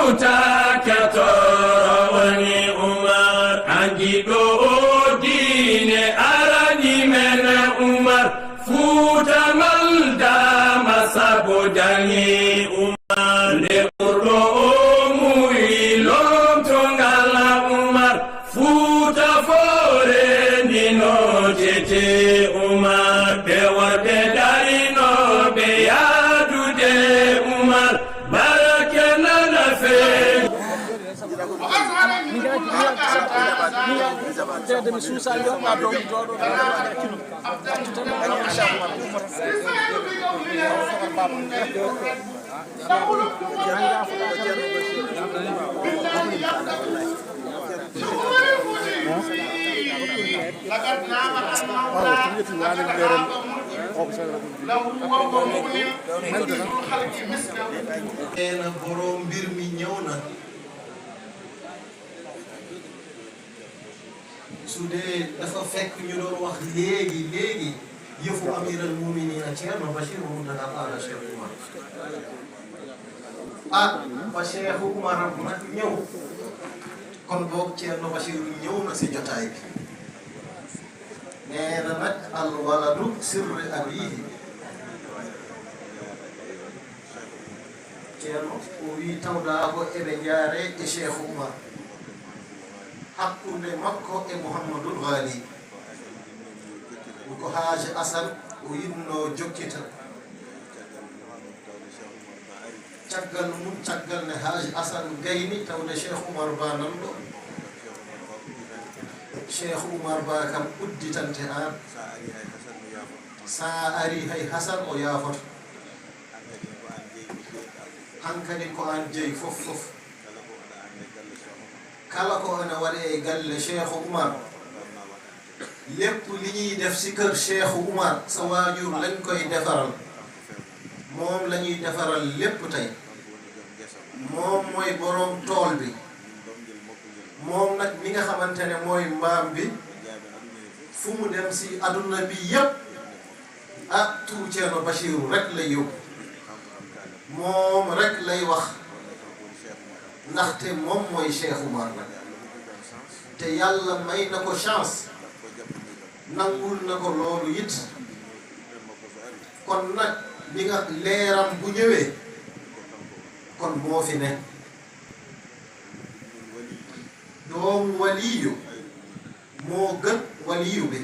fuuta katorowani umar angiɗo o diine arani men umar fuuta maldama sago dani umar nde ɓurɗo o muri lomtongal umar fuuta foore ndino tete umar ɓe worɓe darinoɓe yaadude umar barake nana fee ena borom mbir mi ñëw na su dee dafa fekk ñu doon wax léegi yëfu amiral muminina Ceerno Bachir Mountaga Talla Cheikh Oumar ba Cheikh Oumar nag ñëw kon boog Ceerno Bachir ñëw na si jotaay bi nee na nag al waladu sirri abihi Ceerno o wi tawɗaa ko eɓe jaare e Cheikh Oumar hakkunde makko e Mouhamadoul Ghali ko Haji Assane o yinno jokkita caggal mum caggal ne Haji Assane gayni tawde Cheikh Oumar Ba nan ɗo Cheikh Oumar Ba kam udditante an sa ari hay Hasan o yaafoto hankadi ko an jeyi fof kala ko ene waɗe e galle Cheikh Oumar lépp li ñuy def si kër Cheikh Oumar sa waajur lañ koy defaral moom la ñuy defaral lépp tey moom mooy boroom tool bi moom nag mi nga xamante ne mooy mbaam bi fu mu dem si aduna bi yépp turu Ceerno Bachiru rek lay yóbbu moom rek lay wax ndaxte moom mooy Cheikh Oumar nag te yàlla may na ko chance nangul na ko loolu it kon nag li nga leeram bu ñëwee kon moo fi ne doomu waliyu moo gën waliyu bi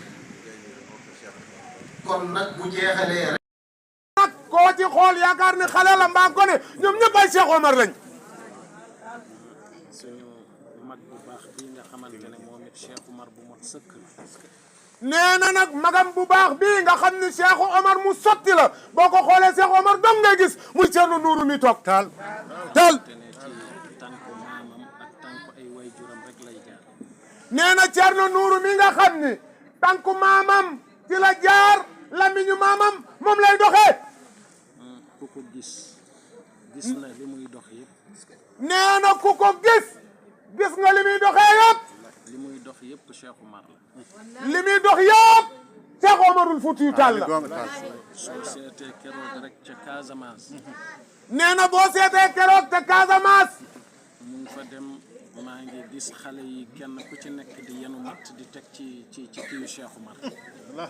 kon nag bu jeexalee rek nag koo ci xool yaakaar ne xale la mbaa gone ñoom ñëpp ay Cheikh Oumar lañ nee na nag magam bu baax bii nga xam ni Cheikh Oumar mu sotti la boo ko xoolee Cheikh Oumar dong ngay gis muy Thierno Nourou mi toog taal nee na Thierno Nourou mi nga xam ni tànku maamam ci la jaar lamiñu maamam moom lay doxee ku ko gis na li muy dox yëpp nee na ku ko gis nga li muy doxee yëpp li muy dox yëpp Cheikh Oumar la li muy dox yëpp Cheikh Oumarul Foutiyou Tall la soo seetee keroog rek ca Casamance nee na boo seetee keroog ca Casamance mu ngi fa dem maa ngi gis xale yi kenn ku ci nekk di yenu matt di teg ci kiyu Cheikh Oumar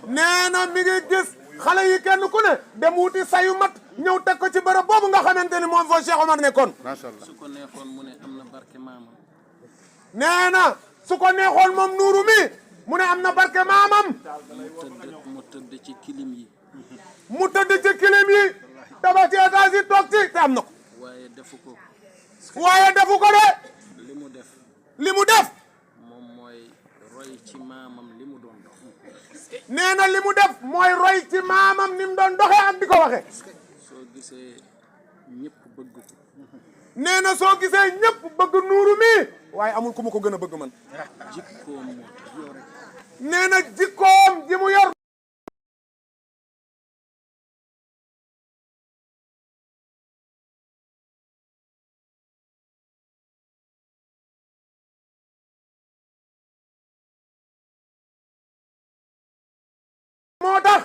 nee na mi ngi gis xale yi kenn ku ne dem wuti sayu mat ñëw teg ko ci bërëb boobu nga xamante ni moom foo Cheikh Oumar nekkoon su ko neexoon mu ne am na barke maamam nee na su ko neexoon moom Nourou mi mu ne am na barke maamam mu tëdd ci kilim yi mu tëdd ci kilim yi tabax ci étage yi toog ci te am na ko waaye defu ko de li mu def moom mooy roy ci maamam li mu doon dox nee na li mu def mooy roy ci maamam ni mu doon doxee ak di ko waxee soo gisee ñëpp bëgg ko nee na soo gisee ñëpp bëgg Nourou mi waaye amul ku ma ko gën a bëgg man jikkoom moo tax nee na jikkoom ji mu yor moo tax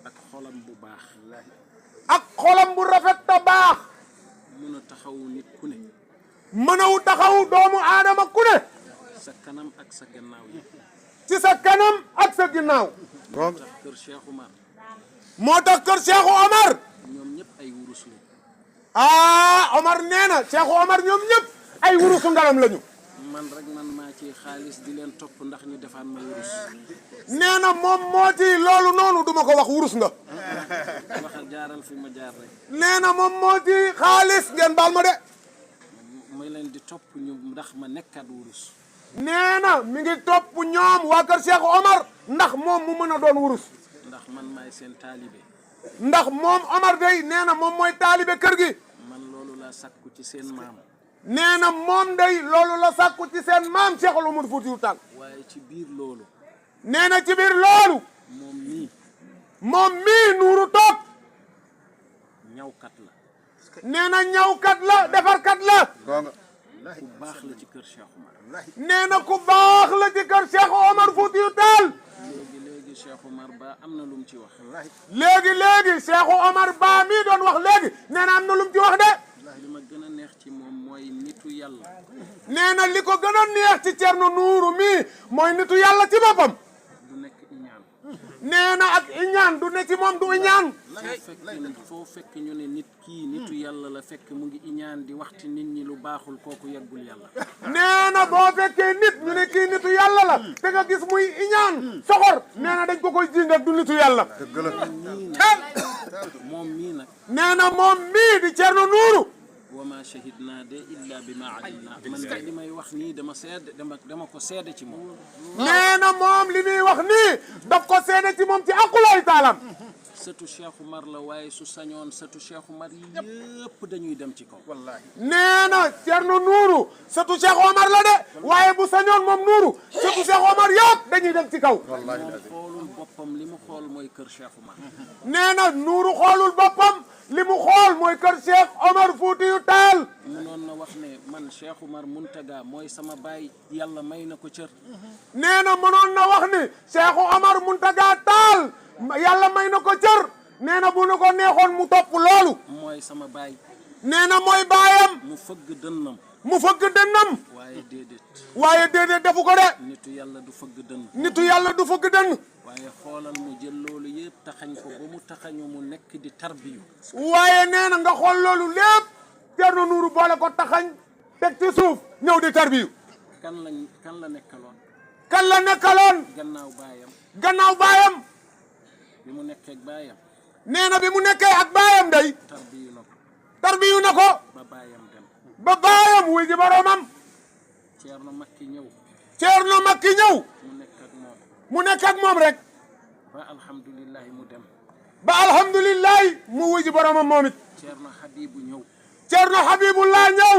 ak xolam bu baax ak xolam bu rafet ta baax mun a taxawu nit ku ne mën a taxaw doomu aadama ku ne sa kanam ak sa gannaaw yi ci sa kanam ak sa ginnaaw tax kër Cheikh Oumar moo tax kër Cheikh Omar ñoom ñëpp ay wurus la Omar nee na Cheikh Omar ñoom ñëpp ay wurusu ngalam lañu man rek man maa ci xaalis di leen topp ndax ñu defaan ma wurus nee na moom moo ci loolu noonu duma ko wax wurus nga waxal jaaral fi ma jaar rek nee na moom moo ci xaalis ngeen baal ma de may leen di topp ñu ndax ma nekkaat wurus nee na mi ngi topp ñoom waa kër Cheikh Omar ndax moom mu mën a doon wurus ndax man maay seen taalibe ndax moom Omar day nee na moom mooy taalibe kër gi man loolu laa sakku ci seen maam nee na moom day loolu la sàkku ci seen maam Cheikh Oumar Foutiyou Tall waaye ci biir loolu nee na ci biir loolu moom mii nuuru toog ñawkat la nee na ñawkat la defarkat la ku baax la ci kër Cheikh Oumar nee na ku baax la ci kër Cheikh Oumar Foutiyou Tall léegi Cheikh Oumar Ba am na lu mu ci wax léegi Cheikh Omar Ba mii doon wax léegi nee na am na lu mu ci wax de li ma gën a neex ci moom mooy nitu yàlla nee na li ko gën a neex ci Thierno Nourou mii mooy nitu yàlla ci boppam du nekk iñaan nee na ak iñaan du ne ci moom du iñaan foo fekk ñu ne nit kii nitu yàlla la fekk mu ngi iñaan di waxti nit ñi lu baaxul kooku yeggul yàlla nee na boo fekkee nit ñu ne kii nitu yàlla la te nga gis muy iñaan soxor nee na dañ ko koy jiingat du nitu yàlla moom mii nag nee na moom mii di Thierno Nourou wa ma shahidna de illa bi ma alimna man de li may wax nii dama ko seede ci moom nee na moom li muy wax nii daf ko seede ci moom ci aqulay taalam sëtu Cheikh Oumar la waaye su sañoon sëtu Cheikh Oumar yi yëpp dañuy dem ci kaw nee na Thierno Nourou sëtu Cheikh Omar la de waaye bu sañoon moom Nourou sëtu Cheikh Omar yëpp dañuy dem ci kaw moom xoolul boppam li mu xool mooy kër Cheikh Oumar nee na Nourou xoolul boppam li mu xool mooy kër Cheikh Omar Foutiyou Tall mënoon na wax ne man Cheikh Oumar Muntaga mooy sama baay yàlla may na ko cër nee na mënoon na wax ni Cheikh Omar Muntaga Tall yàlla may na ko cër nee na bu nu ko neexoon mu topp loolu mooy sama baay nee na mooy baayam mu fëgg dënnam waaye déedéet defu ko de nitu yàlla du fëgg dënn nitu yàlla du fëgg dënn waaye xoolal mu jël loolu yëpp taxañ ko ba mu taxañu mu nekk di tarbiyu waaye nee na nga xool loolu lépp Thierno Nourou boole ko taxañ teg ci suuf ñëw di tarbiyu kan la nekkaloon kan la nekkaloon gannaaw baayam bi mu nekkee ak baayam nee na bi mu nekkee ak baayam day tarbiyu na ko ba baayam dem ba baayam wuy ji boroomam Thierno Makki ñëw mu nekk ak moom rek ba alhamdulillahi mu dem ba alhamdulillahi mu wuy ji boroomam moom it Thierno Habibullah ñëw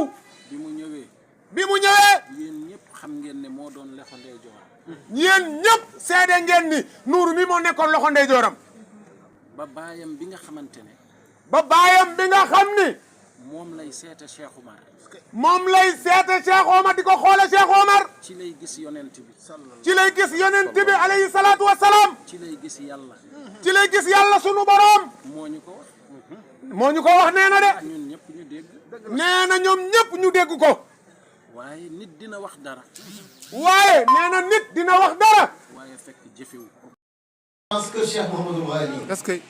bi mu ñëwee yéen ñëpp xam ngeen ne moo doon loxo ndeyjooram yéen ñëpp seede ngeen ni Nourou mi moo nekkoon loxo ndeyjooram ba baayam bi nga xamante ne xam ni moom lay seete Cheikh Oumar di ko xoole Cheikh Oumar ci lay gis yonent bi alayhi salaatu wa salaam ci lay gis yàlla sunu boroom moo ñu ko wax nee na de ñun ñëpp ñu dégg nee na ñoom ñëpp ñu dégg ko waaye nit dina wax dara waaye waaye fekk jëfewu ko parce que Cheikh Mouhamadul Ghali est-ce que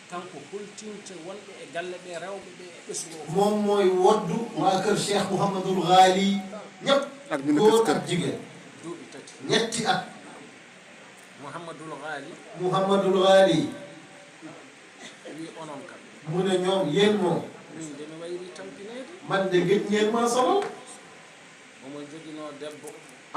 kanko hultinte wonɓe e galle ɓe rewɓe ɓe e ɓesgo moom mooy woddu waa kër Cheikh Mouhamadul Ghali ñëpp góor ak jigéen duuɓi tati ñetti at Mouhamadul Ghali wi onon kam mu ne ñoom yéen moom min de mi wayri tampineede man de gëj ngeen maa solo omo joginoo debbo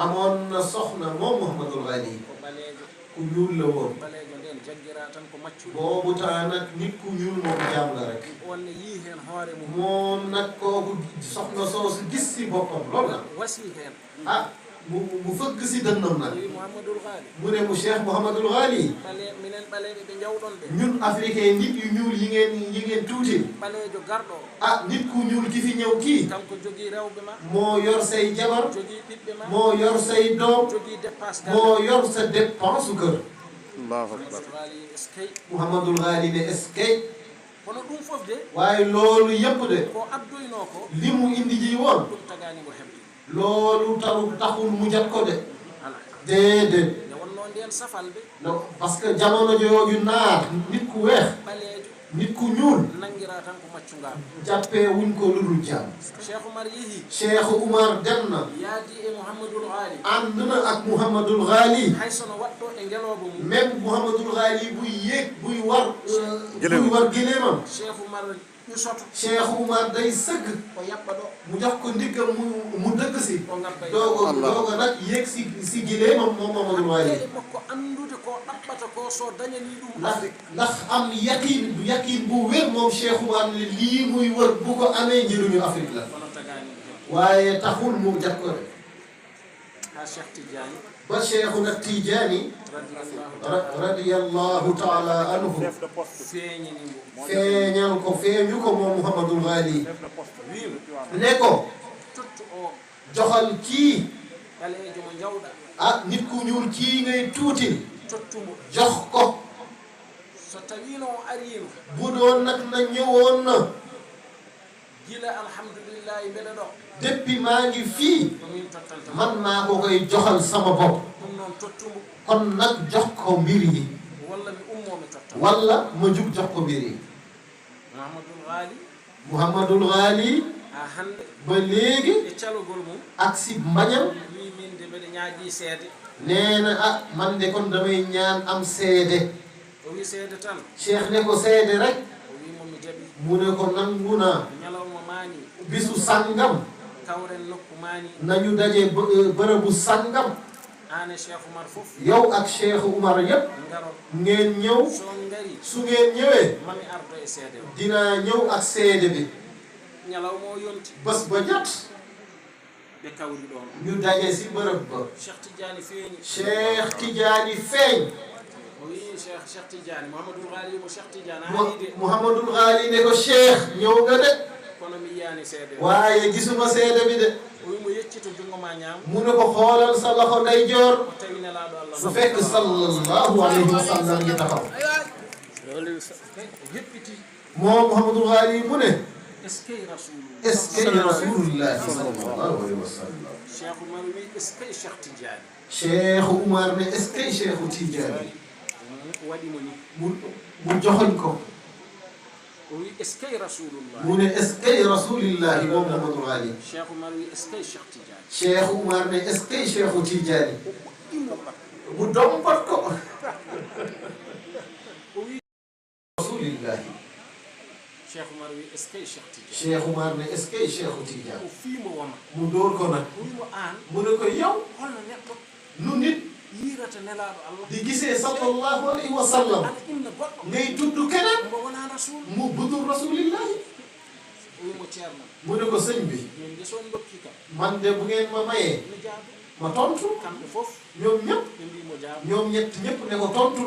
amoon na soxna moom Mouhamadul Ghali ko ɓaleejo ku ñuul la woon ɓaleejo nden jaggira tan ko maccuɗo boobu taa nag nit ku ñuul moom jaam la rek wonne yii heen hoore mum moom nag kooku soxna soosu gis si boppam lool la wasi heen mu fëgg si dënnam nag wi Mouhamadul Ghali mu ne mu Cheikh Mouhamadul Ghali minen ɓaleeɓe ɓe jawɗon ɓe ñun africain nit yu ñuul yi ngeen tuuti ɓaleejo garɗo nit ku ñuul ki fi ñëw kii kanko jogii rewɓe ma moo yor say jabar jogii ɓiɓɓe ma moo yor say doom jogii dépasse moo yor sa dépense kër Allahu akbar Mouhamadul Ghali ne eskay kono ɗum fof de waaye loolu yëpp de ko addoynoo ko li mu indi ji woon ɗum tagaani mo heɓde loolu taxul mu jot ko de ala déedéet nde wonno nden safalɓe non parce que jamono jooju naar nit ku weex ɓaleejo nit ku ñuul nangira tan ko maccungaɓe jàppee wuñ ko lu dul jaam cheikh oumar yeehi Cheikh Oumar dem na yaadi e mouhamadoul haali ànd na ak Mouhamadul Ghali hay sono waɗɗo e ngelooba mum même Mouhamadul Ghali buy yéeg buy war géléemam cheikh oumar ƴusoto Cheikh Oumar day sëgg o yaɓɓa ɗo mu jox ko ndiggam mu dëgg si o ngabba e dooga nag yéeg si géléemam moom Mouhamadul Ghali e makko anndude ko ɗaɓɓata ko so dañani ɗum ndax am yaqiin bu wér moom Cheikh Oumar ne lii muy wër bu ko amee njëriñu Afrique la kono tagaani mo heɓde waaye taxul mu jot ko de ha cheikh tidiani ba Cheikhuna Tijaani radiallahu radiyallahu taala anhu feeñinimo feeñal ko feeñu ko moom Mouhamadul Ghali wiima ne ko tottu o joxal kii ɓaleejo mo jawɗa ah nit ku ñuul kii ngay tuutil tottumo jox ko so tawino o arino bu doon nag na ñëwoon na gila alhamdulillahi mbeɗa ɗo depuis maa ngi fii ko min tottanta man maa ko koy joxal sama bopp ɗum noon tottumo kon nag jox ko mbir yi walla mi ummo mi totta walla ma jug jox ko mbir yi mouhamadoul haali Mouhamadul Ghali ha hannde ba léegi e calogol mum ak si mbañam wi min de mbeɗa ñaaƴi seede nee na ah man de kon damay ñaan am seede o wi seede tan Cheikh ne ko seede rek o wi momi jaɓi mu ne ko nangu naa ñalawma maani bisu sangam kawren nokku maani nañu daje bërëbu sangam an e cheikh oumar fof yow ak Cheikh Oumar yépp ngaron ngeen ñëw so ngari su ngeen ñëwee mami ardo e seede o dinaa ñëw ak seede bi ñalawma o yonti bés ba jot ɓe kawri ɗon ñu daje si bërëb ba cheikh tidiani feeñi Cheikh Tidiane feeñ o wi cheikh tidiani mouhamadoul haali mo cheikh tidiane haali de Mouhamadul Ghali ne ko Cheikh ñëw nga de kono mi yiyani seede o waaye gisuma seede bi de o wi mo yeccito jungo ma ñaam mu ne ko xoolal sa loxo ndeyjoor o tawi nelaɗo allah su fekk sallallahu alayhi wa sallam ngi taxaw o heɓɓiti moom Mouhamadul Ghali mu ne est ce que rasulullah est-ce que rasulullah sallallahu alayhi wa sallam cheikh oumar wi est ce que cheikh tidiani Cheikh Oumar ne est-ce que Cheikh Tidiane waɗimo ni mu joxoñ ko o wi est ce que rasulullah mu ne est-ce que rasulillahi moom Mouhamadul Ghali cheikh oumar wi est ce que cheikh tidiani Cheikh Oumar ne est-ce que Cheikh Tidiane mu dompat ko o wi rasulillahi cheikh oumar wi est ce que cheikh tidiani Cheikh Oumar ne est-ce que Cheikh Tidiane o fiimo woma mu dóor ko nag o wimo an mu ne ko yow holno neɗɗo nu nit yirata nelaɗo allah di gisee sallallahu alayhi wa sallam aɗa inna goɗɗo ngay tudd keneen mbo wona rasul mu budul rasulillahi o wimo ceerno mu ne ko sëñ bi min de son dokki kam man de bu ngeen ma mayee mi jaabo ma tontu kamɓe fof ñoom ñëpp ɓe mbimo jaabo ñoom ñett ñëpp ne ko tontu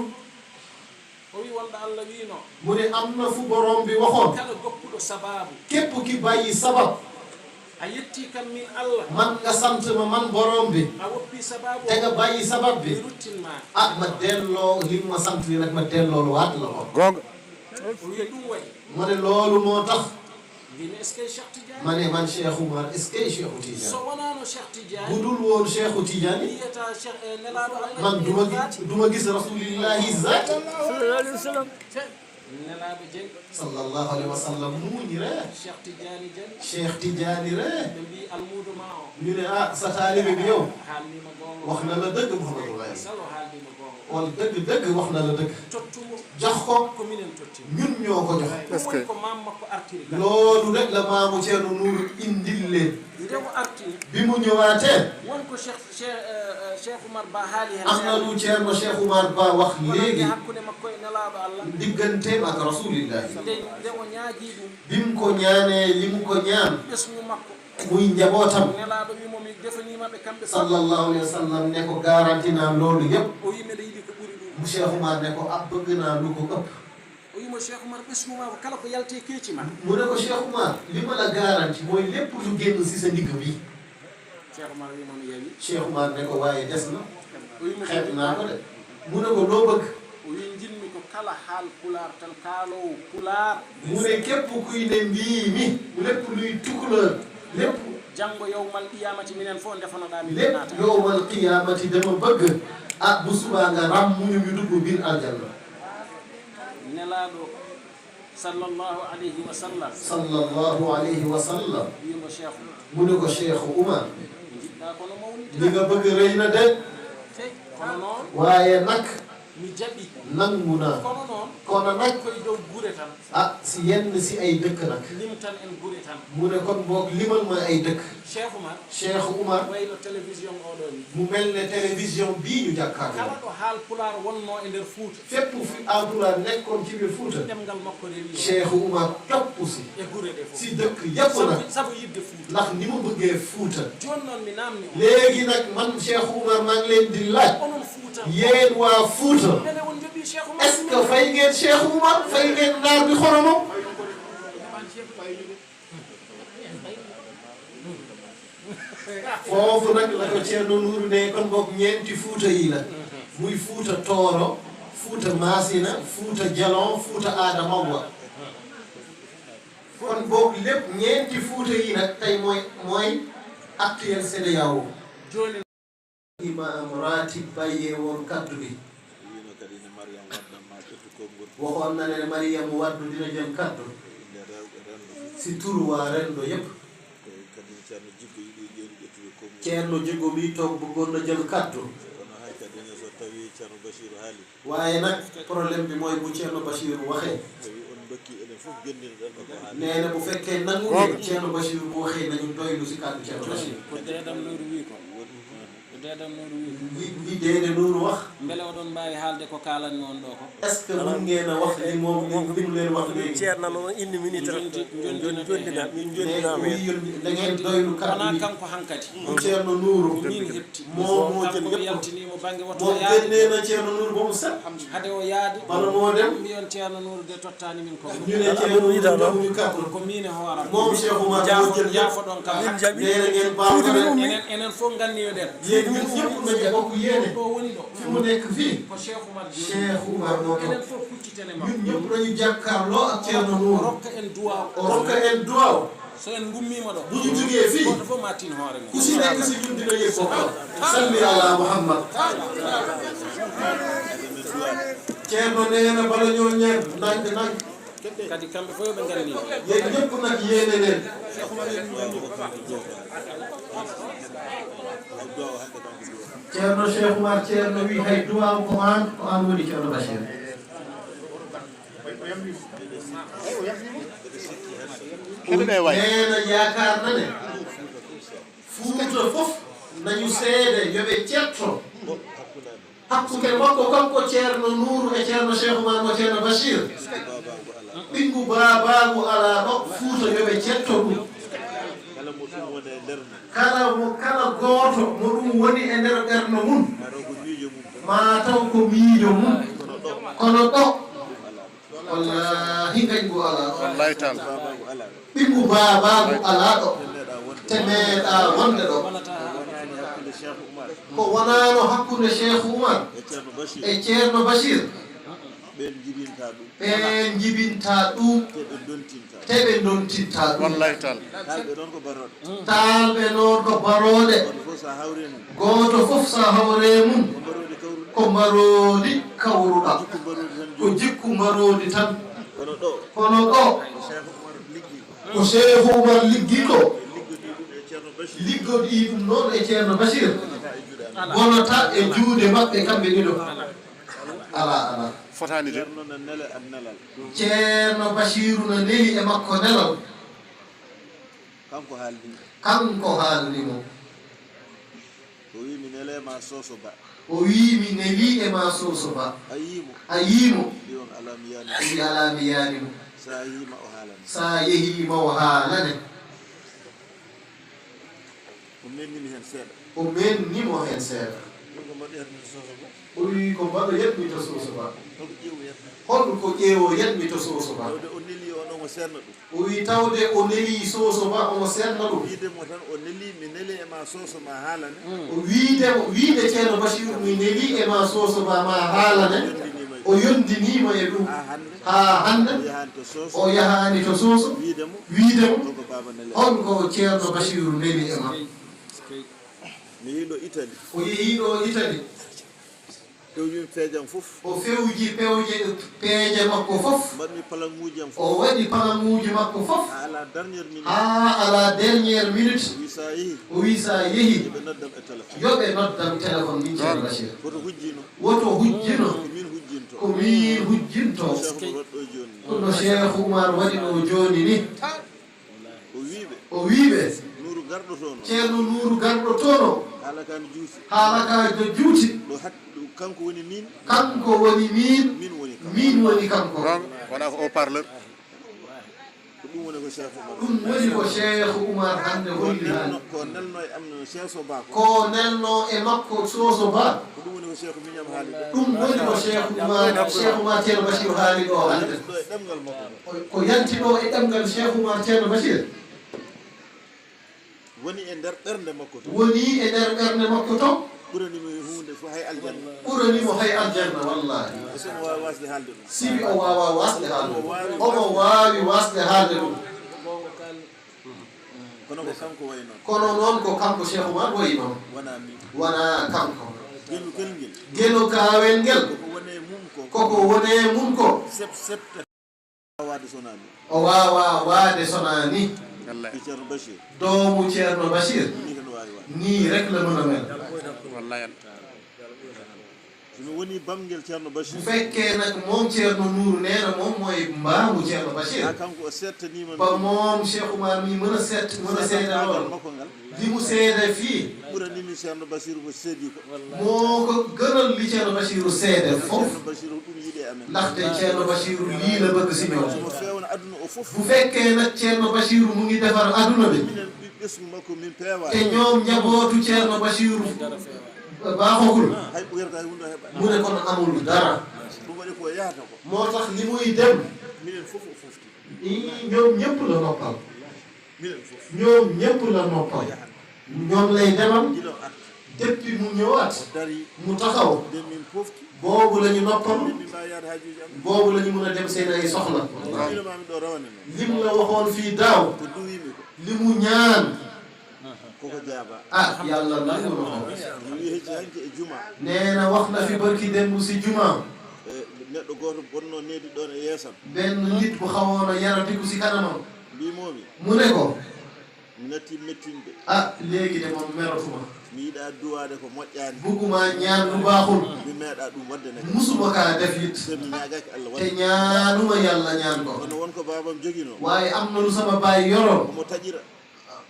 o wi wonɗo allah wino mu ne am na fu borom bi waxoon kala goppuɗo sababu képp ki bàyyi sabab a yetti kam min allah man nga sant ma man borom bi a woppi sababu te nga bàyyi sabab bi mi ruttinma ah ma delloo li ma sant ni nag ma delloo lu waat la ko gonga o wi ɗum waɗi ma ne loolu moo tax mbimi est ce que cheikh tidiani ma ne man Cheikh Oumar est-ce que Cheikh so Tidiane wonano cheikh tidiani bu dul woon Cheikh Tidiane yiyata cheikh nelaɗo allah man duma gis rasulillahi zat nelaɓo jengɗo sallallahu alayhi wa sallam muuñi ree cheikh tidiani jani Cheikh Tidiane ree ɓe mbi almudo ma o ñu ne ah sa taalibe bi yow haalnima gonga wax na la dëgg Mouhamadou Ghali salo haalnima gonga wala dëgg wax na la dëgg tottumo jox ko ko minen tottimo ñun ñoo ko jox ɗum woni ko mam makko artiri kam loolu rek la maamu Ceerno Nuuru indil leen nde o artiri bi mu ñëwaatee wonko cheikh oumar ba haali hen am na lu Ceerno Cheikh Oumar Ba wax léegi hakkude makko e nelaɗo allah digganteem ak rasulillahi nde o ñaaji ɗum bi mu ko ñaanee li mu ko ñaan ɓesgu makko muy njabootam nelaɗo wimomi defanimaɓe kamɓe fof sallallahu alayhi wa sallam ne ko garanti naa loolu yëpp o wi mbeɗa yiɗi ko ɓuri ɗum mu Cheikh Oumar ne ko ab bëgg naa lu ko ëpp o wimo cheikh oumar ɓesguma ko kala ko yalte keecima mu ne ko Cheikh Oumar li ma la garanti mooy lépp lu génn si sa ndigg bi cheikh oumar wimo no yawi Cheikh Oumar ne ko waaye des na o wimo xeeb naa ko de mu ne ko loo bëgg o wi jinmi ko kala haal pular tan kaalowo pular mu ne képp kuy ne mbiimi lépp luy tukulóor lépp janngo yowmal qiyamati minen fof ndefanoɗa min lépp naata yowmal qiyamati dama bëgg bu subaa nga rammuñu ñu dugg biir aljanna nelaɗo sallallahu alayhi wa sallam sallallahu alayhi wa sallam wimo cheikh mu ne ko Cheikh Oumar jiɗɗa kono mawlidi li nga bëgg rëy na de te kono noon waaye nag mi jaɓi nangu naa kono noon kono nag koye dow gure tan si yenn si ay dëkk nag lim tan en gure tan mu ne kon boog limal ma ay dëkk cheikh oumar Cheikh Oumar wayno télévision oɗo ni mu mel ne télévision bii ñu jàkkaarloo kala ɗo haal pular wonno e nder Fouta fépp fi Alpulaar nekkoon ci biir Fuuta ɗemgal makko rewi Cheikh Oumar topp si e gure ɗe fof si dëkk yépp nag sabu yidde Fouta ndax ni mu bëggee Fuuta joni noon mi namni on léegi nag man Cheikh Oumar maa ngi leen di laaj onon Fouta yéen waa Fuuta ene on joɓi cheikh oumar est-ce que fay ngeen Cheikh Oumar fay ngeen naar bi xoromam foofu nag la ko Ceerno Nuuru ne kon boog ñeenti Fuuta yi la muy Fuuta Tooro Fuuta Maasina Fuuta Jalon Fuuta Adama wa kon boog lépp ñeenti Fuuta yi nag tey mooy actuel CEDEAO joni imam ratib bàyyee woon kaddu bi waxoon na ne Mariam Waddu dina jël kaddu si turu waa Rendo yépp Ceerno Jigo mi toog bëggoon na jël kaddu waaye nag problème bi mooy bu Ceerno Bachir waxee nee na bu fekkee nangu ngeen Ceerno Bachir bu waxee nañu doylu si kaddu Ceerno Bachir ko deedam Nuuru wi ko deedam Nuuru wi li Deede Nuuru wax beele oɗon mbawi haalde ko kalanmi on ɗo ko est-ce que mun ngeen a wax li moom li mu leen wax léegi ceerno noon indi minute jondina min jondinama da ngeen doylu kaddu wona bi kanko hankadi bu Ceerno Nuuru min hepti moom moo jël kanko mi yépp yaltinimo banggue woto moom yaade génnee na Ceerno Nuuru ba mu set haade o yaade bala moo dem mbiyon ceerno Nuuru de tottani min ko ñu ne Ceerno Nuuru joxuñu kaddu ko min e hooram moom Cheikh Oumar moo jël yaafo ɗon kam nee na ngeen baax enen fof ganniyoɗen yéen ñun ñëpp nañu bokk yéene ɗo woni ɗo fi mu nekk fii ko cheikh oumar joni Cheikh Oumar moo enen toog fof kuccitene ma ñun ñëpp nañu jàkkaarloo ak Ceerno Nuuru rokka en duwaw o rokka en duwaaw so en gummima ɗo bu ñu jugee fii goto fof ma tin hoore mum ku si nekk si ñun dina yëg ko salli ala Muhammad Ceerno nee na bala ñoo ñaan ndànk ndànk kadi kamɓe fof yoɓe ganni yéen ñëpp nag yéene leen Ceerno Cheikh Oumar Ceerno wi hay duwaaw ko an woni Ceerno Bachir nee na yaakaar na ne Fuuta fof nañu seede yoɓe cetto hakkunde makko kanko Ceerno Nuuru e Ceerno Cheikh Oumar mo Ceerno Bachir ɓingu baabaagu alaa ɗo Fuuta yoɓe cetto ɗum kala gooto mo ɗum woni e nder ɓerno mum ma taw ko miijo mum kono ɗo wallahi ngañgu alaa ɗo wallahi tan ɓingu baabaagu alaa ɗo te meeɗa wonde ɗo ko wonaano hakkunde Cheikh Oumar e Ceerno Bachir ɓen jibinta ɗum te ɓe dontinta ɗum wallahi tan taalɓe noon ko barooɗe gooto fof sa hawre mum ko mbaroodi kawruɗa ko jikku mbaroodi tan kono ɗo ko Cheikh Oumar liggi ko liggoɗi ɗum noon e Ceerno Bachir wonata e juude maɓɓe kamɓe ɗiɗo ala fotani de Ceerno Bachiru no neli e makko nelal kanko haalnimo o wi mi neli e ma Soso Ba a yiimo o wi ala mi yaanimo sa yehima o haalane o mennimo hen seeɗa o wi ko mbaɗo yetmi to Soso Ba holɗum ko ƴeewo yetmi to Soso Ba o wi tawde o neli Soso Ba omo serna ɗum o wiide Ceerno Bachir mi neli e ma Soso Ba ma haalane o yondinimo e ɗum ha hande o yahani to Soso wiidemo holko ceerno Bachiru neli e makko mi yiiɗo Italie o yehiɗo Italie pewjumi peejam fof o fewji peeje makko fof mbaɗmi palanguji am o fof waɗi palanguji makko fof à la dernière minute ha à la dernière minute wi sa yeehi o wi sa yeehi ɓe noddam e téléphone yoɓe noddam téléphone min ceerno Bachir woto hujjino woto hujjino ko min hujjinto ko min hujjinto cheikh waɗɗo joni kono Cheikh Oumar waɗi ɗo joni ni o wiiɓe Nuuru garɗo toon ceerno Nuuru garɗo toon o haala kan juuti haala ka jo juuti ɗo kanko woni min kanko woni min min woni kanko wona ko haut-parleur ko ɗum woni ko Cheikh Oumar ɗum woni ko Cheikh Oumar hande holli hande ko nelno e am Cheikh Soba ko nelno e makko Soso Ba ko ɗum woni ko Cheikh Miñam haali ɗum woni ko Cheikh Oumar ceerno Bachir haali ɗo hande ɗo e ɗemgal makko ko yantiɗo e ɗemgal Cheikh Oumar ceerno Bachir woni e nder ɓernde makko to woni e nder ɓernde makko to ɓuranimo hunde fof hay aljanna ɓuranimo hay aljanna wallahi somo wawi wasde haalde ɗum sibi o wawa wasde haalde omo wawi wasde haalde ɗum kono ko kanko wayi noon kono noon ko kanko Cheikh Oumar wayi noon wona min wona kanko gelu kelngel gelo kaawel ngel koko wone mum ko koko wone mum ko septe wade sonami o wawa waade sona ni e Ceerno Bachir doomu Ceerno Bachir ni tan wawi wade nii rek la mën a mel wallahi somi woni bamguel Ceerno Bachir bu fekkee nag moom Ceerno Nuuru nee na moom mooy mbaamu Ceerno Bachir ha kanko o settanima ba moom Cheikh Oumar mi mën a seede lool makko ngal li mu seede fii ɓuranimi Ceerno Bachir mo seedi ko moo ko gënal li Ceerno Bachiru seede fof Ceerno Bachir ɗum yiiɗi e amen ndaxte Ceerno Bachiru lii la bëgg si ñoom somo fewna aduna o fof bu fekkee nag Ceerno Bachiru mu ngi defar aduna bi minen ɓesgu makko min peewa te ñoom njabootu Ceerno Bachiru baaxagul hay ɓoyata hay hunde heɓa mu ne kon amul dara ɗum waɗi ko yahata ko moo tax li muy dem minen fof o fofti ñoom ñëpp la noppal minen fof ñoom ñëpp la noppal ñoom lay demal guila o arta depuis mu ñëwaat dari mu taxaw nden min pofti boobu la ñu noppal min mbawi yaade hajuji am boobu la ñu mën a dem seen ay soxla ɗinamami ɗo rawane noon lim la waxoon fii daaw ko duwimi ko li mu ñaan koko jaaba ah yàlla nangu na ko mi wi hecci hanki e juma nee na wax na fi barki démb si juma neɗɗo goto bonno needi ɗon e yeesam benn nit bu xawoon a yaratiku si kanamam mbimomi mu ne ko mi natti mettinde ah léegi de moom meratuma mi yiiɗa duwade ko moƴƴani bugguma ñaan lu baaxul mi meeɗa ɗum wadde neke musuma kaa def it te mi ñagaki Allah te wadde ñaanuma yàlla ñaan ko kono wonko babam joguino waaye am na lu sama baay yoroon omo taƴira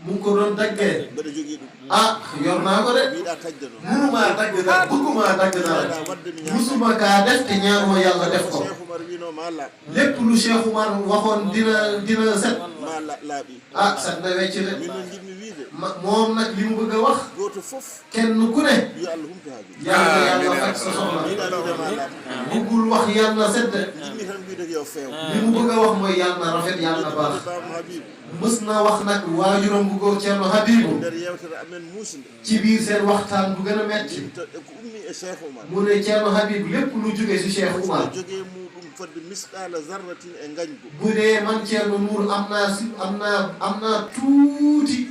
mu ngi ko doon daggee mbeɗa jogui ɗum ah yor naa ko de mi yiiɗa taƴde noon munumaa dagg dara bugguma dagg dara meeɗa wadde mi ñaga musuma kaa def te ñaanuma yàlla def ko Cheikh Oumar wino ma laaɓ lépp lu Cheikh Oumar waxoon dina set ma laaɓi ah set na wecc de min noon jiɗmi wiide moom nag li mu bëgg a wax goto foof kenn ku ne yo Allah humto haaju yàlla faj sa soxla yiiɗa wiide ma laaɓ buggul wax yàlla set de jiɗmi tan wiide ko yo feew li mu bëgg a wax mooy yàlla na rafet yàlla na baax babam Habib mës na wax nag waajuram bu góor Ceerno Habibu nder yewtere amen muusde ci biir seen waxtaan bu gën a metti ko ummi e Cheikh Oumar mu ne Ceerno Habib lépp lu jóge si Cheikh Oumar jogee muɗum fodde misqala zarratin e ngañgu bu dee man Ceerno Nuur am naa tuuti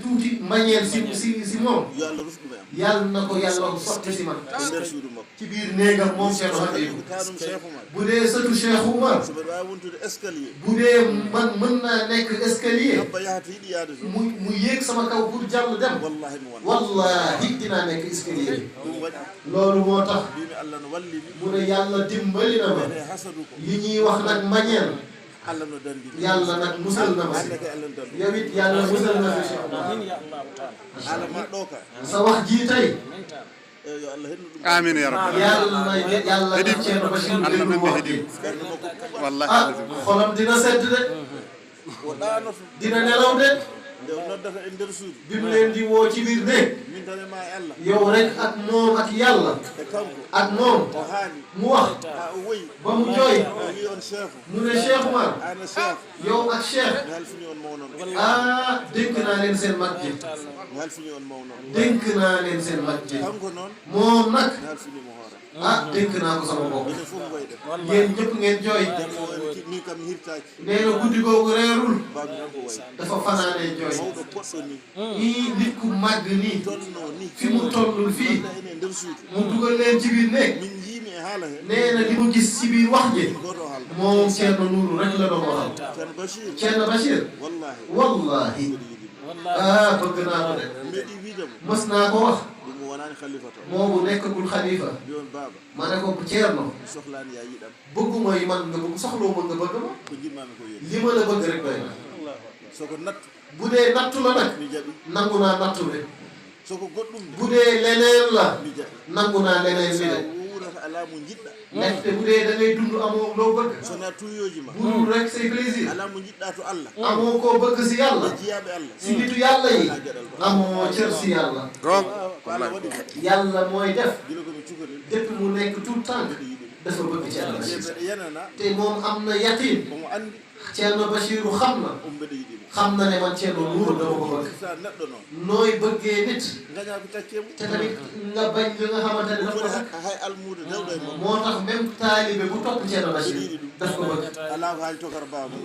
tuuti mbañeel si moom yo Allah rusɗum e am yàlla na ko yàlla ko sotti si man e nder suudu makko ci biir néegam moom Ceerno Habibu tanum Cheikh Oumar bu dee sëtu Cheikh Oumar so mbeɗa wawi wontude escalier bu dee man mën naa nekk escalier abba yahata yiɗi yaade to mu yéeg sama kaw pour jàll dem wallahi mi wona wallahi dinaa nekk escalier bi ɗum waɗi loolu moo tax mbimi Allah no wallimi mu ne yàlla dimbali na ma ene hasadu ko li ñuy wax nag mbañeel Allah no dandini yàlla nag musal na ma si hande kay Allah no dandu yow it yàlla musal na fi Cheikh Oumar amin ya allahu taala haala ma ɗo ka sa wax jii tey yo Allah hennu ɗum amin ya rabbi yàlla na Ceerno Bachir déglu wax ji ɓernde makko wallahi ah xolam dina sedd de o ɗanoto dina nelaw de nde o noddata e nder suudu bi mu leen di woo ci biir néeg min tan e ma e Allah yow rek ak moom ak yàlla e kanko ak moom o haali mu wax ha o woyi ba mu jooy o wi on cheikhu mu ne Cheikh Oumar an cheikh yow ak Cheikh mi halfini on mawnon ah dénk naa leen seen mag ji mi halfini on mawnon dénk naa leen seen mag ji kanko noon moom nag mi halfinimo hoore ah dénk naa ko sama bopp ene fof ngoyɗen yéen ñëpp ngeen jooy demmo en min kam mi hirtaki nee na guddi googu reerul mbami tan ko wayi dafa fanaanee jooy mawɗo poɗɗo ni nii nit ku màgg nii tolno ni fi mu tollul fii ena ene nder suudu mu dugal leen ci biir néeg min jiimi e haala he nee na li mu gis ci biir wax ji goto haalda moom Thierno Nourou rek la doon waxal ceerno bachir Thierno Bachir wallahi wallahi yiɗimo ah bëgg naa ko de mbeɗi wiidemo mës naa ko wax ɗum o wonani khalifa to moomu nekkagul xalifa mbi on baaba ma ne ko Thierno mi sohlani ya yiɗam bëgguma yi man nga bëgg soxloo ma nga bëgg ma ko jiɗmami ko yoni li ma la bëgg rek doy na soko nattu bu dee nattu la nag mi jaɓi nangu naa nattu bi soko goɗɗum de bu dee leneen la mi jaɓi nangu naa leneen bi sa de wurata ala mo jiɗɗa ndaxte bu dee da ngay dund amoo loo bëgg sona tuyoji ma budul rek say plaisir ala mo jiɗɗa to Allah amoo koo bëgg si yàlla jiyaɓe Allah si nitu yàlla yi amoo cër si yàlla ko Allah waɗi ko yàlla mooy def gila komi cukalel depuis mu nekk tout temps mbeɗa yiɗi dafa bëgg Thierno ɗum Bachir mbeɗa yanana te moom am na yaqiin omo andi Thierno Bachiru xam na mbeɗa yiɗimo xam na ne man Thierno Nourou dama ko bëgg sa neɗɗo noon nooy bëggee nit gaña ko takkemo te tamit nga bañ li nga xamante ne daf ko sakk hay almude dewɗo e mom moo tax même taalibe bu topp Thierno Bachir daf ko bëgg ala ko haali tokar baba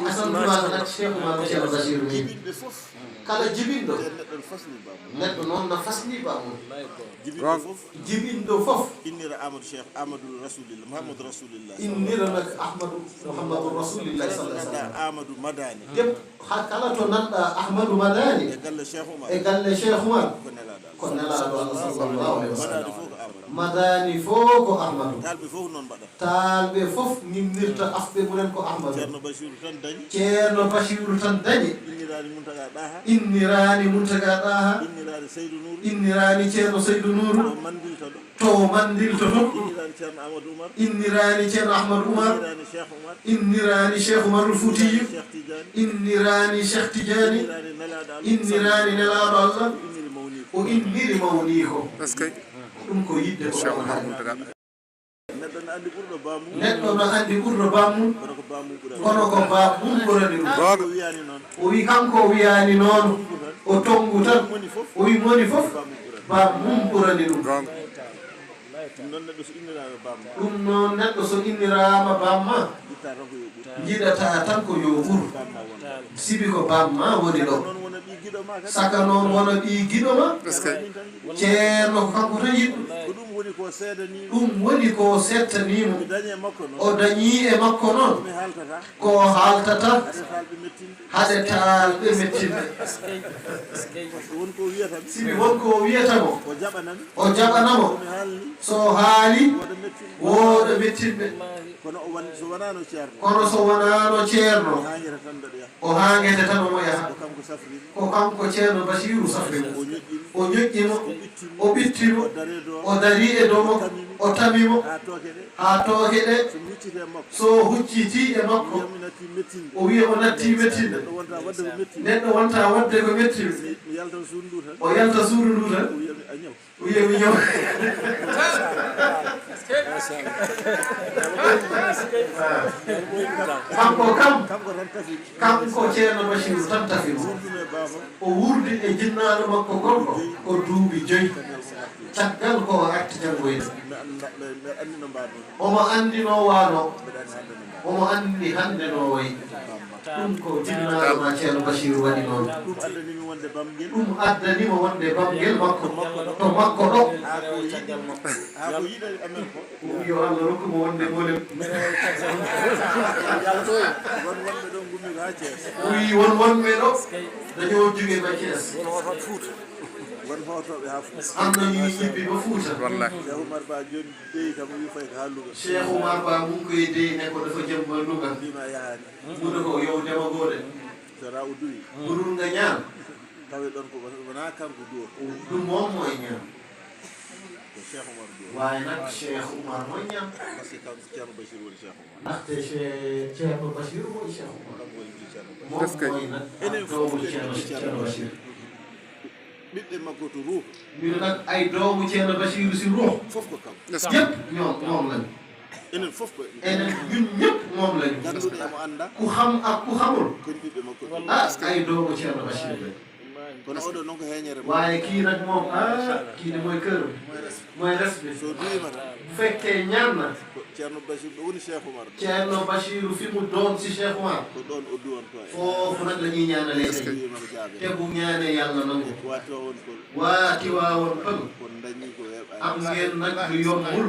asantumaaka nag Cheikh Oumar Thierno Bachir mi jiɓinɓe fof kala jibinɗo te neɗɗo ne fasni baba neɗɗo noon no fasni bamum jiɓinɓe fof jibinɗo fof innira amadou cheikh amadou rasulillah mouhamadou rasulillah innira nag Ahmadou Mouhamadou Rasulillahi sallallahu alaihi neɗɗa wasallam amadou madani deb ha kala to nanɗa Ahmadou Madani e galle cheikh oumar e galle Cheikh Oumar ko nelaɗa ko nelaɗo Allah sallallahu alaihi madani wasallam fof ko amadou Madani fof ko Ahmadou talɓe fof noon mbaɗa taalɓe fof nimnirta afɓe munen ko Ahmadou ceerno bachirou tan dañi ceerno Bachiru tan dañi innirani muntaga ɗaha innirani Muntaga Ɗaha innirani seydou nour innirani ceerno Seydou Nourou o mandilta ɗo to mandilto to innirani ceerno amadou oumar innirani ceerno Ahmadou Oumar innirani cheikh oumar innirani Cheikh Oumarul Foutiyou cheikh tidiane innirani Cheikh Tidiane innirani nelaɗo allah innirani nelaɗo Allah inniri mawni o inniri mawni ko Est-ce que ɗum ko yidde ko neɗɗo ne andi ɓurɗo bamum neɗɗo no andi ɓurɗo bammum kono ko bamum ɓurani kono ko bammum ɓurani ɗum ko wiyani noon o wi kanko o wiyani noon o tongu tan moni fof o wi moni fof bamum ɓurani bammum ɓurani ɗum ɗum noon neɗɗo so innirama bamma ɗum noon neɗɗo so innirama bamma itta tan ko yo ɓuur jiɗata tan ko yo ɓur bamma wonta sibi ko bamma woni ɗo noon wona ɓi guiɗo ma kadi saka noon wona ɓi guiɗoma est-ce que min tan yiɗi ceerno ko kanko tan yiɗɗu ko ɗum woni ko seedani ɗum woni ko settanimo mi dañi e makko noon o dañi e makko noon mi haltata ko haaltata aɗa falɓe mettinde haɗe taalɓe mettinde wonko wiyatami sibi wonko wiyatamo o jaɓanami o jaɓanamo mi haalni so haali woɗa mettinde wooɗo mettinɓe kono o woni so wonano ceerno kono so wonano ceerno hañata tan mbeɗa yaha o hangete tan omo yaha ko kanko safrimi ko kanko ceerno Bachiru safrimo o ñoƴƴimi o ñoƴƴimo ittimi o ɓittimo o dari do o dari e dow makko o tamimo ha tooke ɗe ha tooke ɗe so huccite makko so hucciti e makko wiyami natti mettinde o wiya o natti mettinde neɗɗo wonta wadde ko mettinde neɗɗo wonta wadde ko mettinde mi yaltan suudu ndu tan o yalta suudu ndu tan o wiyami a ñaw o wiyami ñaw kanko kam kanko tan tafiri kanko ceerno Bachiru tan tafimo wurdume baba o wurdi e jinnaɗo makko gonɗo ko duuɓi 5 caggal ko arti janngoyde mi andino mbaɗo omo andino wano mbeɗani hande no omo andi hande no wayi ɗum ko jinnaɗo ma ceerno Bachiru waɗi noon ɗum addanimi wonde bamguel ɗum addanimo wonde bamguel makko to makko ɗo ha ko yiɗi amen ko yo Allah rokkumo wonde golem won wonɓe ɗon gummi ko ha Thiés o wi won wonɓe ɗo dañoo jóge ba Thiès won hotoɓe ha Fouta am na ñuy ñibbi ba Fuuta wallahi Cheikh Oumar Ba joni deyi kam wi fay ko ha Louga Cheikh Oumar Ba mu ngi koy déy ne ko dafa jëm ba Louga mbima yahani mu ne ko yow demagoo de so raw duwi budul nga ñaan tawi ɗon ko wona kanko duwo du moom mooy ñaan ko Cheikh Oumar Diop waaye nag Cheikh Oumar mooy ñaan parce que kan Thierno Bachir woni Cheikh Oumar ndaxte Thierno Bachir mooy Cheikh Oumar kam woni ɗi Thierno Bachir moom mooy nag ak doomu Thierno Bachir ɓiɓɓe makko to Ruuh ñu nag ay doomu Thierno Bachir si ruux fof ko kam yëpp moom lañu enen fof ko enen ñun ñëpp moom lañu ganduɗo emo anda ku xam ak ku xamul kon ɓiɓɓe makko ay doomu Thierno Bachir lañu kono oɗo noon ko heeñere waaye kii nag moom kii de mooy kër mooy res bi so duwima tan bu fekkee ñaan na ko Thierno Bachir ɗo woni Cheikh Oumar Thierno Bachir fi mu doon si Cheikh Oumar ko ɗon o duwonto e foofu nag la ñuy ñaanalee tey duwima ko jaabe te bu ñaanee yàlla nangu wati o won ko waa Tiwaawoon Pël kon dañi ko weeɓani am ngeen nag lu yombul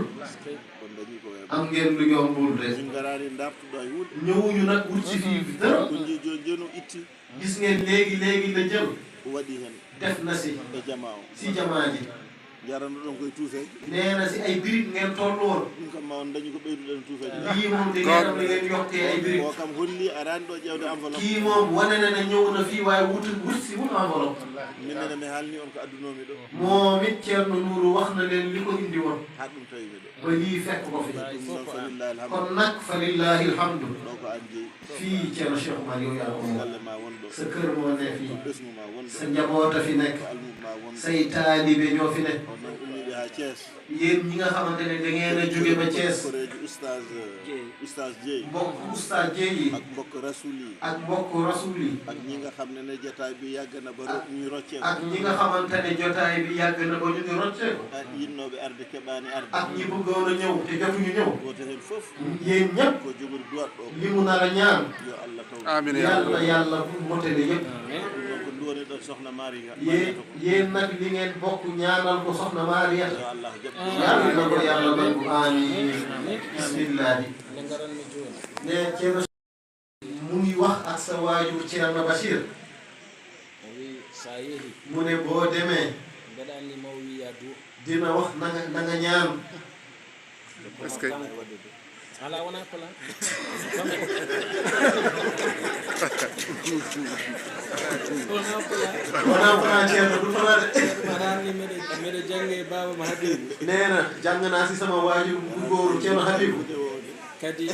kon dañi ko weeɓani am ngeen lu yombul de min garani dartuɗo e wuuɗe ñëwuñu nag wut si fii dara ko ji joni joni o itti gis ngeen léegi la jël o waɗi hen def na si e jama o si jamaa ji jarano ɗon koye tuufeje nee na si ay birig ngeen tollu woon ɗum kam ma on dañi ko ɓeyduɗen tuufeje lii moom di ngeen am li ngeen yokkee ay birig o kam holli arani ɗo ƴewde enveloppe kii moom wane na ne ñëw na fii waaye wut si wut enveloppe minene mi haalni on ko addunomi ɗo moom it Thierno Nourou wax na leen li ko indi woon ha ɗum tawimi ɗo ba lii fekk ko fi ɗum noon fa lillahi alhamdu kon nag fa lillahi alhamdu ɗo ko an jeeyi fii Thierno Cheikh Oumar yow yaa ko moom galle ma won ɗo sa kër moo ne fii ɓesmu ma won ɗo sa njaboot a fi nekk ko almum ma won ɗo say taalibe ñoo fi nekk on noon ummiɓe ha Thiès yéen ñi nga xamante ne da ngeen a jóge ba Thiès koreji oustage Dieye mbokk oustaz Dieye yi ak mbokk rasul yi ak mbokk rasul yi ak ñi nga xam ne jotaay bi yàgg na ba ñu rocceeku ak ñi nga xamante ne jotaay bi yàgg na ba ñu ngi rocceeku ak yinnoɓe arde keɓani arde ak ñi bëggoon a ñëw te jotuñu ñëw goto hen foof yéen ñëpp ko jogori duwat ɗo li mu nar a ñaan yo Allah taw amin ya yàlla yàlla bu motale yëpp ɗum noon ko duwoni ɗon sohna Maria yéen nag li ngeen bokk ñaanal ko soxna Maria yo Allah jaɓ yàlla na ko yàlla nangu amiin bismillahi ne Thierno mu ngi wax ak sa waajur Thierno Bachir mu ne boo demee dina wax na nga ñaan est-ce que ala wona plan wonaa Fana Thierno du Fana de maɗanni mbeɗe jangge baba ma Habibu nee na jàng naa si sama waajur bu góoru Thierno Habibou kadi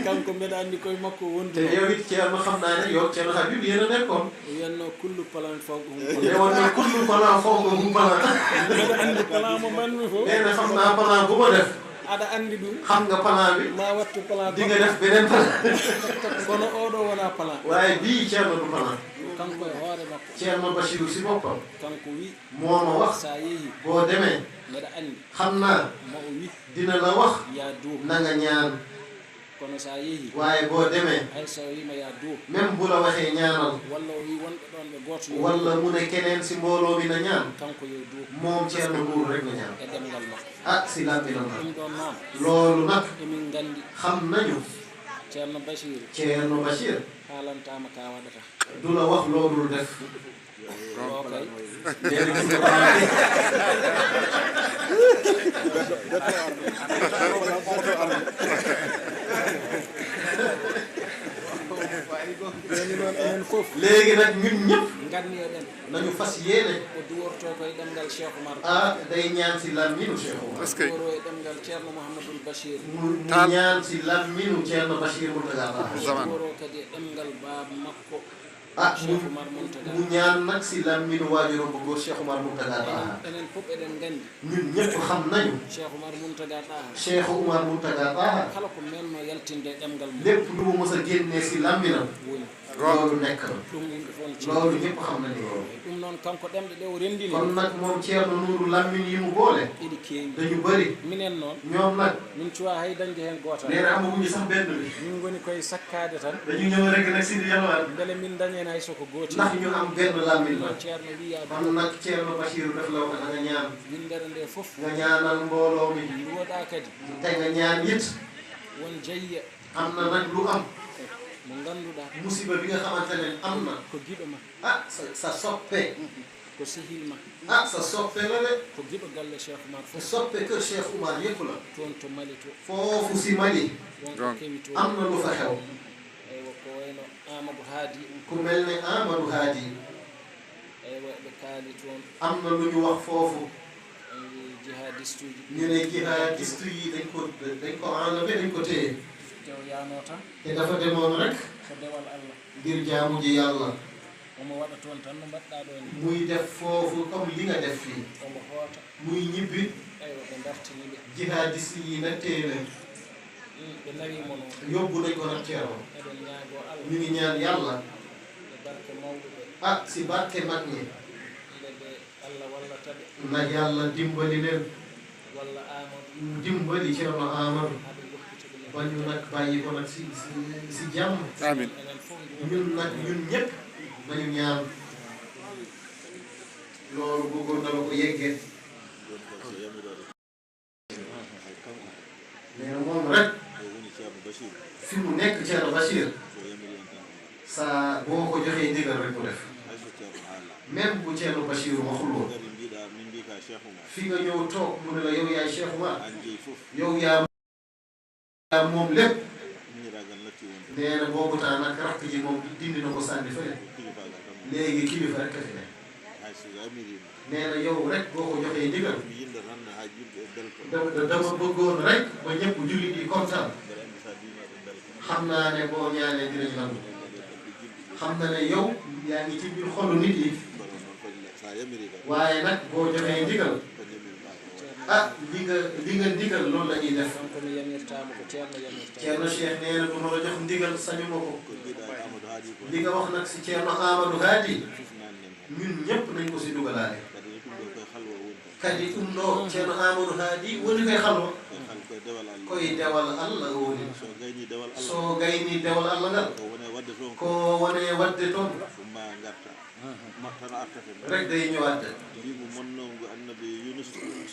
kanko mbeɗa andi koye makko te wondi yow it Thierno xam naa ne yow Thierno Habibou yéen a nekkoon o wiyanno kullu plan fawko hum ne woon na kullu plan foog mu plan mbeɗa andi plan mo mbanmi fof nee na xam naa plan bu ma def aɗa andi ɗum xam nga plan bi ma wattu plan di nga def beneen plan kono oɗo wona plan waaye bii Thierno du plan kanko e hoore makko Thierno Bachirou si boppam kanko wi moo ma wax sa yeehi boo demee mbeɗa andi xam naa ma o wi dina la wax ya dow na nga ñaan kono sa yeehi waaye boo demee hay so wima ya dow même bu la waxee ñaanal walla o wi wonɓe ɗon ɓe goto yo walla mu ne keneen si mbooloo mi na ñaan kanko yo dow moom Thierno Nourou rek na ñaan e ɗemgal makko si làmmiñam ɗum ɗon noon loolu nag emin gandi xam nañu ceerno Bachir Thierno Bachir haalantama ka waɗata du la wax loolu def o kay léegi gis nga plan bi joni noon enen fof léegi nag ñun ñëpp ganniyoɗen nañu fas yéene o duworto koye ɗemgal Cheikh Oumar day ñaan si làmmiñu Cheikh Oumar est-ce que duworo e ɗemgal ceerno Mouhamadoul Bachir mu ñaan si làmmiñu Thierno Bachir Mountaga Daha zaman duworo kadi e ɗemgal baba makko mu Cheikh Oumar Mountaga mu ñaan nag si làmmiñu waajuram bu góor Cheikh Oumar Mountaga Daha enen fof eɗen gandi ñun ñëpp xam nañu Cheikh Oumar Mountaga Daha Cheikh Oumar Mountaga Daha kala ko menno yaltinde e ɗemgal mum lépp lu mu mës a génnee si làmmiñam woni loolu nekk na ɗum yimɓe fof ne loolu ñëpp xam nañu loolu ɗum noon kanko ɗemɗe ɗe o rendini kon nag moom Thierno Nourou làmmiñ yi mu boole ɗiɗi keewi dañu bëri minen noon ñoom nag min cuwa hay dañde hen gotal nee na amaguñu sax benn bi min goni koye sakkade tan dañu ñëw rek nag si yalwaan beele min dañen hay soko gooti ndax ñu am benn làmmiñ la noon ceerno wiya kon nag Thierno Bachir daf la wax nga ñaan windere nde fof nga ñaanal mbooloo mi nduwoɗa kadi te nga ñaan it won jeyya am na nag lu am mo ganduɗa musiba bi nga xamante ne am na ko giɗo ma sa soppe ko sehil ma sa soppe la de ko giɗo galle Cheikh Oumar sa fof soppe kër Cheikh Oumar yëpp la toon to Mali to foofu si Mali wonko kewi to am na lu fa xew eywa ko wayno Amadou Haadi ku mel ne Amadou Hadi eywa ɓe kaali toon am na lu ñu wax foofu jihadiste uji ñu ne jihadiste yi dañ ko enlevé dañ ko téye tew yaano tan te dafa demoon rek ko dewal Allah ngir jaamu ji yàlla omo waɗa toon tan no mbaɗɗa ɗo ni muy def foofu comme li nga def fii omo hoota muy ñibbi eywa ɓe dartiniɓe jihadiste yi nag téye leen ɓe nawimo noon yóbbu nañ ko nag ceerno eɗen ñaago Allah ñu ngi ñaan yàlla e barke mawɓe ɓe ah si barke mag ñi nde ɓe Allah wallataɓe na yàlla dimbali leen walla Amadou dimbali ceerno Amadou haɓe goppita ɗumen ba ñu nag bàyyi ko nag si jàmm amin enen fof ñun nag ñun ñëpp nañu ñaan loolu bëggoon na la ko yeggee mais moom rek fi mu nekk Ceerno Bachir saa boo ko joxee ndigal rek mu def même bu Ceerno Bachir waxul woon fi nga ñëw toog mu ne la yow yaay Cheikh Oumar yow yaa moom lépp nee na boobu taa nag rakk ji moom dindi na ko sànni fële léegi kilifa rek a fi ne nee na yow rek boo ko joxee ndigal dama bëggoon rek ba ñëpp jullit yi kontaan xam naa ne boo ñaanee dinañ nangu xam na ne yow yaa ngi ci biir xolu nit yi waaye nag boo joxee ndigal ah li nga ndigal loolu la ñuy def ko mi yamirtama ko ceerno yamirtama Ceerno Cheikh nee na du ma la jox ndigal sañu ma ko li nga wax nag si Ceerno Amadou Hadi ñun ñëpp nañ ko si dugalaale kadi ɗum ɗo Ceerno Amadou Hadi woni koye xalwa koye dewal Allah woni so gayni dewal Allah ngal ko wone wadde toon rek day ñëwaat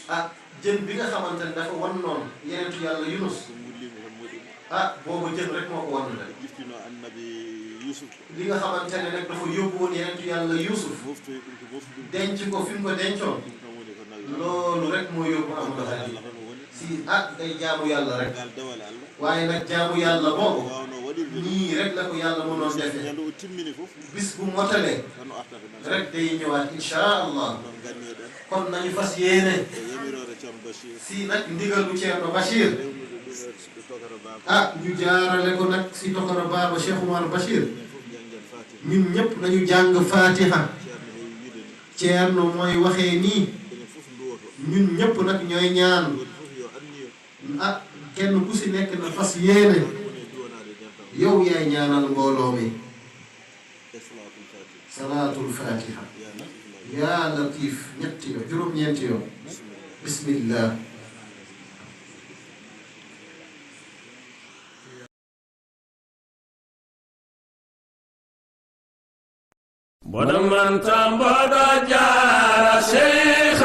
ah jën bi nga xamante ne dafa wan noonu yenentu yàlla Yunus ah boobu jën rek moo ko wan la li nga xamante ne nag dafa yóbbu woon yenentu yàlla Yuusuf denc ko fi mu ko dencoon loolu rek moo yóbbu Amadou Hadi si ah day jaamu yàlla rek waaye nag jaamu yàlla boobu nii rek la ko yàlla mënoon defee bis bu motalee rek day ñëwaat insha allah kon nañu fas yéene si nag ndigalu Ceerno Bachir ah ñu jaarale ko nag si Tokoro Baba Cheikh Oumar Bachir ñun ñëpp nañu jàng Fatiha Ceerno mooy waxee nii ñun ñëpp nag ñooy ñaan ah kenn ku si nekk na fas yéene yow yaay ñaanal mbooloo mi salaatul Fatiha yaa latif ñetti yoon juróom-ñeenti yoon bismillah Bodo man tambodo jara Sheikh